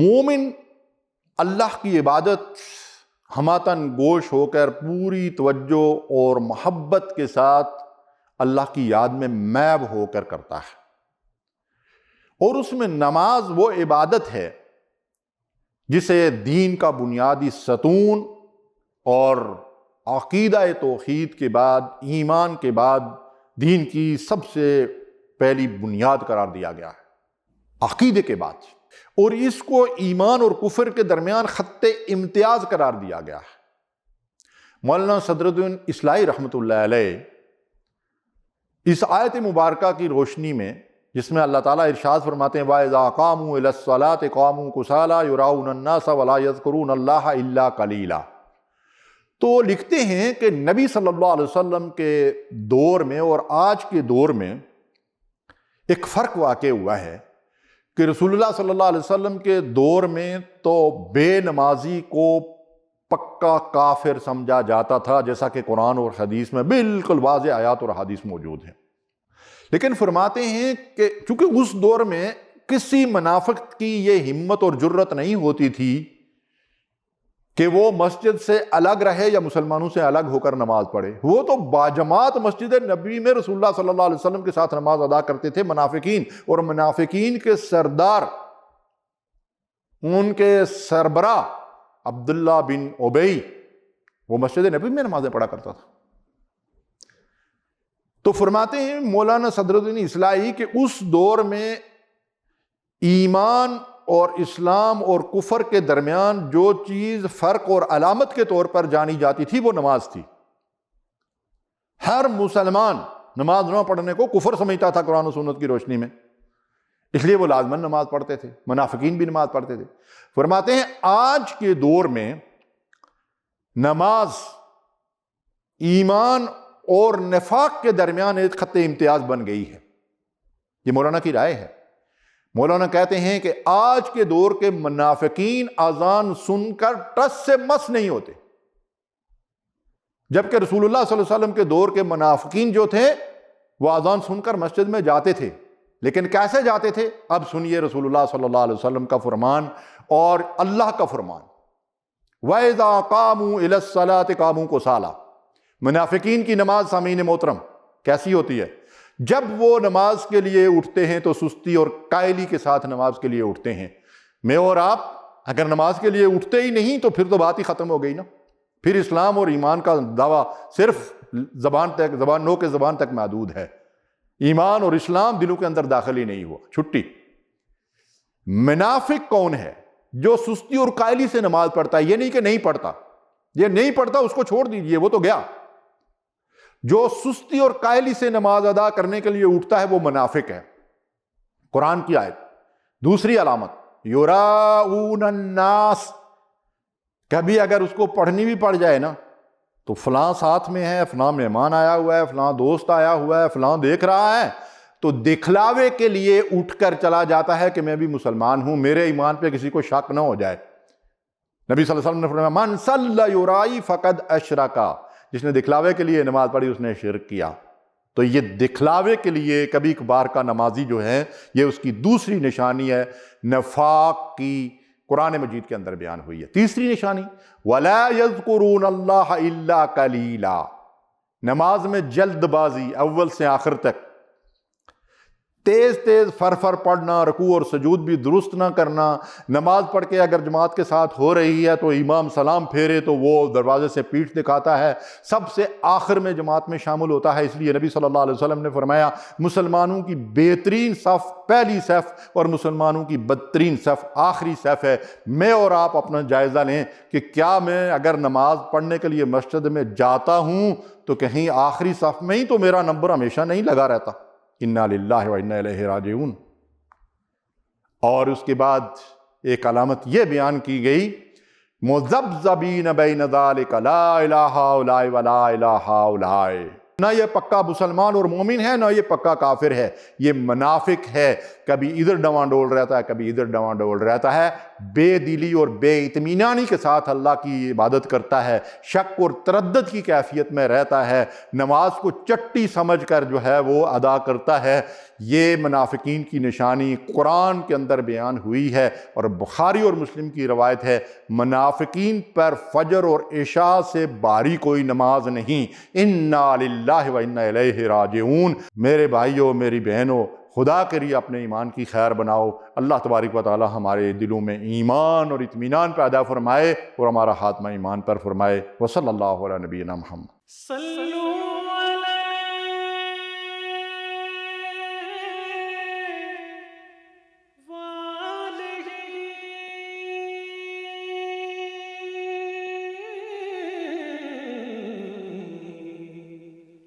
مومن اللہ کی عبادت ہماتن گوش ہو کر پوری توجہ اور محبت کے ساتھ اللہ کی یاد میں محو ہو کر کرتا ہے، اور اس میں نماز وہ عبادت ہے جسے دین کا بنیادی ستون اور عقیدہ توحید کے بعد، ایمان کے بعد دین کی سب سے پہلی بنیاد قرار دیا گیا ہے، عقیدے کے بعد، اور اس کو ایمان اور کفر کے درمیان خط امتیاز قرار دیا گیا ہے۔ مولانا صدر الدین اصلاحی رحمۃ اللہ علیہ اس آیت مبارکہ کی روشنی میں، جس میں اللہ تعالیٰ ارشاد فرماتے ہیں وَإِذَا قَامُوا إِلَى الصَّلَاةِ قَامُوا كُسَالَىٰ يُرَاءُونَ النَّاسَ وَلَا يَذْكُرُونَ اللَّهَ إِلَّا قَلِيلًا، تو لکھتے ہیں کہ نبی صلی اللہ علیہ وسلم کے دور میں اور آج کے دور میں ایک فرق واقع ہوا ہے کہ رسول اللہ صلی اللہ علیہ وسلم کے دور میں تو بے نمازی کو پکا کافر سمجھا جاتا تھا، جیسا کہ قرآن اور حدیث میں بالکل واضح آیات اور حدیث موجود ہیں، لیکن فرماتے ہیں کہ چونکہ اس دور میں کسی منافق کی یہ ہمت اور جرت نہیں ہوتی تھی کہ وہ مسجد سے الگ رہے یا مسلمانوں سے الگ ہو کر نماز پڑھے، وہ تو باجماعت مسجد نبی میں رسول اللہ صلی اللہ علیہ وسلم کے ساتھ نماز ادا کرتے تھے منافقین، اور منافقین کے سردار، ان کے سربراہ عبداللہ بن ابی، وہ مسجد نبی میں نمازیں پڑھا کرتا تھا۔ تو فرماتے ہیں مولانا صدر الدین اصلاحی کہ اس دور میں ایمان اور اسلام اور کفر کے درمیان جو چیز فرق اور علامت کے طور پر جانی جاتی تھی وہ نماز تھی۔ ہر مسلمان نماز نہ پڑھنے کو کفر سمجھتا تھا قرآن و سنت کی روشنی میں، اس لیے وہ لازماً نماز پڑھتے تھے، منافقین بھی نماز پڑھتے تھے۔ فرماتے ہیں آج کے دور میں نماز ایمان اور نفاق کے درمیان ایک خط امتیاز بن گئی ہے، یہ مولانا کی رائے ہے۔ مولانا کہتے ہیں کہ آج کے دور کے منافقین اذان سن کر ٹس سے مس نہیں ہوتے، جبکہ رسول اللہ صلی اللہ علیہ وسلم کے دور کے منافقین جو تھے وہ اذان سن کر مسجد میں جاتے تھے، لیکن کیسے جاتے تھے؟ اب سنیے رسول اللہ صلی اللہ علیہ وسلم کا فرمان اور اللہ کا فرمان، وَإِذَا قَامُوا إِلَى الصَّلَاةِ قَامُوا كُسَالَىٰ۔ منافقین کی نماز سامعین محترم کیسی ہوتی ہے؟ جب وہ نماز کے لیے اٹھتے ہیں تو سستی اور قائلی کے ساتھ نماز کے لیے اٹھتے ہیں۔ میں اور آپ اگر نماز کے لیے اٹھتے ہی نہیں تو پھر تو بات ہی ختم ہو گئی نا، پھر اسلام اور ایمان کا دعویٰ صرف نو کے زبان تک محدود ہے، ایمان اور اسلام دلوں کے اندر داخل ہی نہیں ہوا، چھٹی۔ منافق کون ہے؟ جو سستی اور قائلی سے نماز پڑھتا ہے، یہ نہیں کہ نہیں پڑھتا، یہ نہیں پڑھتا اس کو چھوڑ دیجئے، وہ تو گیا۔ جو سستی اور قائلی سے نماز ادا کرنے کے لیے اٹھتا ہے وہ منافق ہے۔ قرآن کی آیت، دوسری علامت یراؤون الناس، کبھی اگر اس کو پڑھنی بھی پڑ جائے نا تو فلاں ساتھ میں ہے، فلاں مہمان آیا ہوا ہے، فلاں دوست آیا ہوا ہے، فلاں دیکھ رہا ہے، تو دکھلاوے کے لیے اٹھ کر چلا جاتا ہے کہ میں بھی مسلمان ہوں، میرے ایمان پہ کسی کو شک نہ ہو جائے۔ نبی صلی اللہ علیہ وسلم نے فرمایا من صلی یرائی فقد اشرکا، جس نے دکھلاوے کے لیے نماز پڑھی اس نے شرک کیا۔ تو یہ دکھلاوے کے لیے کبھی کبھار کا نمازی جو ہے یہ اس کی دوسری نشانی ہے نفاق کی، قرآن مجید کے اندر بیان ہوئی ہے۔ تیسری نشانی وَلَا يَذْكُرُونَ اللَّهَ إِلَّا قَلِيلًا، نماز میں جلد بازی اول سے آخر تک، تیز تیز فر پڑھنا، رکوع اور سجود بھی درست نہ کرنا، نماز پڑھ کے اگر جماعت کے ساتھ ہو رہی ہے تو امام سلام پھیرے تو وہ دروازے سے پیٹھ دکھاتا ہے، سب سے آخر میں جماعت میں شامل ہوتا ہے۔ اس لیے نبی صلی اللہ علیہ وسلم نے فرمایا مسلمانوں کی بہترین صف پہلی صف اور مسلمانوں کی بدترین صف آخری صف ہے۔ میں اور آپ اپنا جائزہ لیں کہ کیا میں اگر نماز پڑھنے کے لیے مسجد میں جاتا ہوں تو کہیں آخری صف میں ہی تو میرا نمبر ہمیشہ نہیں لگا رہتا؟ انا للہ و انا الیہ راجعون۔ اور اس کے بعد ایک علامت یہ بیان کی گئی مذبذبین بین ذلک لا الہ ہؤلاء ولا الہ ہؤلاء، نہ یہ پکا مسلمان اور مومن ہے نہ یہ پکا کافر ہے، یہ منافق ہے، کبھی ادھر ڈواں ڈول رہتا ہے کبھی ادھر ڈواں ڈول رہتا ہے۔ بے دلی اور بے اطمینانی کے ساتھ اللہ کی عبادت کرتا ہے، شک اور تردد کی کیفیت میں رہتا ہے، نماز کو چٹی سمجھ کر جو ہے وہ ادا کرتا ہے، یہ منافقین کی نشانی قرآن کے اندر بیان ہوئی ہے۔ اور بخاری اور مسلم کی روایت ہے، منافقین پر فجر اور عشاء سے باری کوئی نماز نہیں۔ انا للہ و انا الیہ راجعون۔ میرے بھائیوں، میری بہنوں، خدا کے لیے اپنے ایمان کی خیر بناؤ۔ اللہ تبارک و تعالی ہمارے دلوں میں ایمان اور اطمینان پیدا فرمائے اور ہمارا خاتمہ ایمان پر فرمائے۔ وصلی اللہ علی نبینا محمد۔